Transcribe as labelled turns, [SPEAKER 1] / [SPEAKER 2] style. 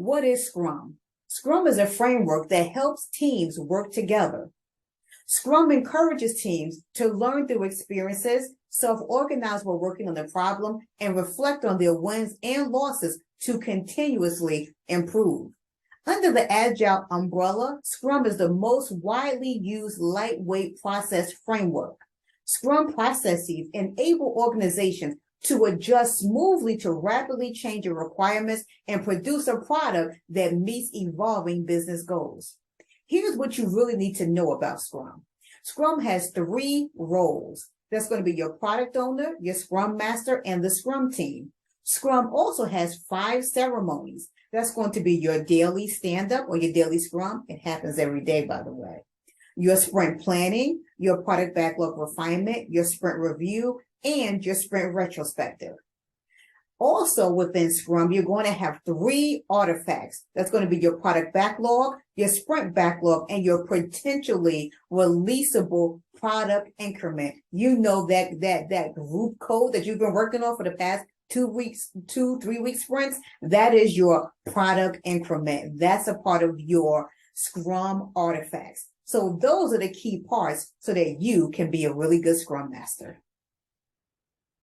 [SPEAKER 1] What is Scrum? Scrum is a framework that helps teams work together. Scrum encourages teams to learn through experiences, self-organize while working on the problem, and reflect on their wins and losses to continuously improve. Under the Agile umbrella, Scrum is the most widely used lightweight process framework. Scrum processes enable organizations to adjust smoothly to rapidly changing requirements and produce a product that meets evolving business goals. Here's what you really need to know about Scrum. Scrum has 3 roles. That's going to be your product owner, your Scrum Master, and the Scrum team. Scrum also has 5 ceremonies. That's going to be your daily stand-up or your daily Scrum. It happens every day, by the way. Your sprint planning, your product backlog refinement, your sprint review, and your sprint retrospective. Also within Scrum, you're going to have 3 artifacts. That's going to be your product backlog, your sprint backlog, and your potentially releasable product increment. You know that group code that you've been working on for the past 3 week sprints, that is your product increment. That's a part of your Scrum artifacts. So those are the key parts so that you can be a really good Scrum Master.